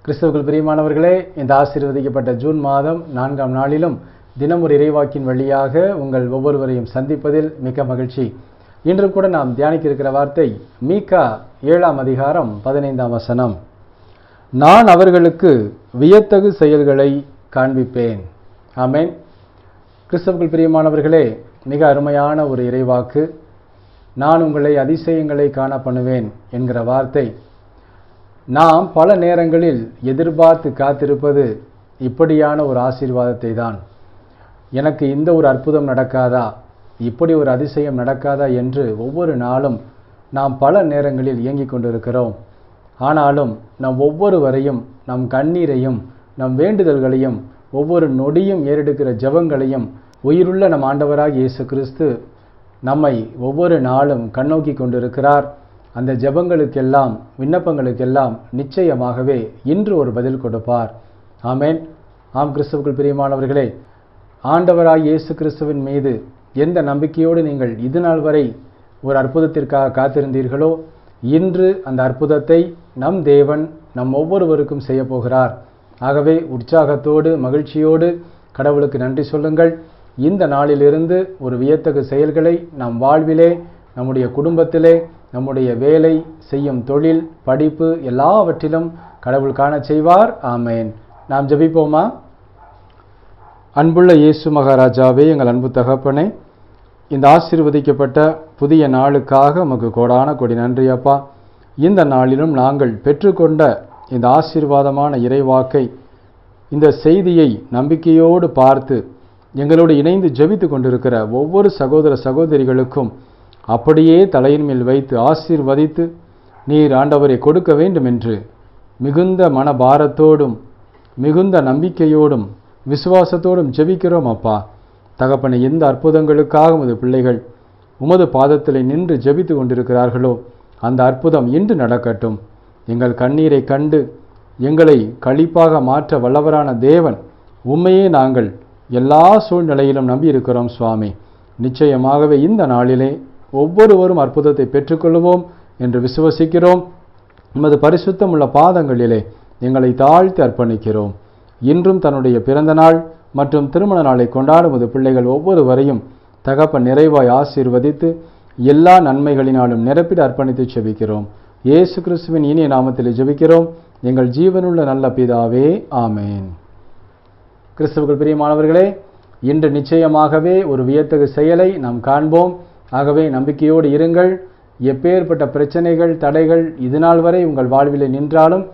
கிறிஸ்துவுக்குள் பிரியமானவர்களே, இந்த ஆசீர்வதிக்கப்பட்ட ஜூன் மாதம் 4ஆம் நாளிலும் தினமொரு இறைவாக்கின் வழியாக உங்கள் ஒவ்வொருவரையும் சந்திப்பதில் மிக்க மகிழ்ச்சி. இன்று கூட நாம் தியானிக்க இருக்கிற வார்த்தை மீகா 7ஆம் அதிகாரம் 15ஆம் வசனம். நான் அவர்களுக்கு வியத்தகு செயல்களை காண்பிப்பேன். ஆமென். கிறிஸ்துவுக்குள் பிரியமானவர்களே, மிக அருமையான ஒரு இறைவாக்கு. நான் உங்களை அதிசயங்களை காண பண்ணுவேன் என்கிற வார்த்தை. நாம் பல நேரங்களில் எதிர்பார்த்து காத்திருப்பது இப்படியான ஒரு ஆசீர்வாதத்தை தான். எனக்கு இந்த ஒரு அற்புதம் நடக்காதா, இப்படி ஒரு அதிசயம் நடக்காதா என்று ஒவ்வொரு நாளும் நாம் பல நேரங்களில் இயங்கிக் கொண்டிருக்கிறோம். ஆனாலும் நம் ஒவ்வொருவரையும், நம் கண்ணீரையும், நம் வேண்டுதல்களையும், ஒவ்வொரு நொடியும் ஏறெடுக்கிற ஜெபங்களையும் உயிருள்ள நம் ஆண்டவராகிய இயேசு கிறிஸ்து நம்மை ஒவ்வொரு நாளும் கண்ணோக்கி கொண்டிருக்கிறார். அந்த ஜெபங்களுக்கெல்லாம், விண்ணப்பங்களுக்கெல்லாம் நிச்சயமாகவே இன்று ஒரு பதில் கொடுப்பார். ஆமென். ஆம், கிறிஸ்துவுக்குள் பிரியமானவர்களே, ஆண்டவராகிய இயேசு கிறிஸ்துவின் மீது எந்த நம்பிக்கையோடு நீங்கள் இது நாள் வரை ஒரு அற்புதத்திற்காக காத்திருந்தீர்களோ, இன்று அந்த அற்புதத்தை நம் தேவன் நம் ஒவ்வொருவருக்கும் செய்ய போகிறார். ஆகவே உற்சாகத்தோடு, மகிழ்ச்சியோடு கடவுளுக்கு நன்றி சொல்லுங்கள். இந்த நாளிலிருந்து ஒரு வியத்தகு செயல்களை நம் வாழ்விலே, நம்முடைய குடும்பத்திலே, நம்முடைய வேலை செய்யும் தொழில், படிப்பு எல்லாவற்றிலும் கடவுள் காண செய்வார். ஆமேன். நாம் ஜெபிப்போமா? அன்புள்ள இயேசு மகாராஜாவே, எங்கள் அன்பு தகப்பனே, இந்த ஆசீர்வதிக்கப்பட்ட புதிய நாளுக்காக உமக்கு கோடான கோடி நன்றி அப்பா. இந்த நாளிலும் நாங்கள் பெற்றுக்கொண்ட இந்த ஆசீர்வாதமான இறைவாக்கை, இந்த செய்தியை நம்பிக்கையோடு பார்த்து எங்களோடு இணைந்து ஜெபித்து கொண்டிருக்கிற ஒவ்வொரு சகோதர சகோதரிகளுக்கும் அப்படியே தலையின் மேல் வைத்து ஆசீர்வதித்து நீர் ஆண்டவரை கொடுக்க வேண்டும் என்று மிகுந்த மனபாரத்தோடும் மிகுந்த நம்பிக்கையோடும் விசுவாசத்தோடும் ஜெபிக்கிறோம் அப்பா. தகப்பனை, எந்த அற்புதங்களுக்காக உமது பிள்ளைகள் உமது பாதத்தில் நின்று ஜெபித்து கொண்டிருக்கிறார்களோ அந்த அற்புதம் இன்று நடக்கட்டும். எங்கள் கண்ணீரை கண்டு எங்களை களிப்பாக மாற்ற வல்லவரான தேவன், உம்மையே நாங்கள் எல்லா சூழ்நிலையிலும் நம்பியிருக்கிறோம் சுவாமி. நிச்சயமாகவே இந்த நாளிலே ஒவ்வொருவரும் அற்புதத்தை பெற்றுக்கொள்வோம் என்று விசுவசிக்கிறோம். உமது பரிசுத்தம் உள்ள பாதங்களிலே எங்களை தாழ்த்தி அர்ப்பணிக்கிறோம். இன்றும் தன்னுடைய பிறந்த நாள் மற்றும் திருமண நாளை கொண்டாடும் உமது பிள்ளைகள் ஒவ்வொருவரையும் தகப்பன் நிறைவாய் ஆசீர்வதித்து எல்லா நன்மைகளினாலும் நிரப்பிட அர்ப்பணித்து ஜெபிக்கிறோம். இயேசு கிறிஸ்துவின் இனிய நாமத்தில் ஜெபிக்கிறோம் எங்கள் ஜீவனுள்ள நல்ல பிதாவே. ஆமேன். கிறிஸ்துவுக்குள் பிரியமானவர்களே, இன்று நிச்சயமாகவே ஒரு வியத்தகு செயலை நாம் காண்போம். ஆகவே நம்பிக்கையோடு இருங்கள். எப்பேற்பட்ட பிரச்சனைகள், தடைகள் இதுநாள் வரை உங்கள் வாழ்விலே நின்றாலும்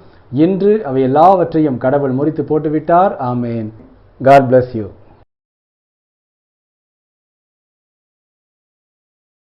இன்று அவை எல்லாவற்றையும் கடவுள் முறித்து போட்டுவிட்டார். ஆமேன். God bless you.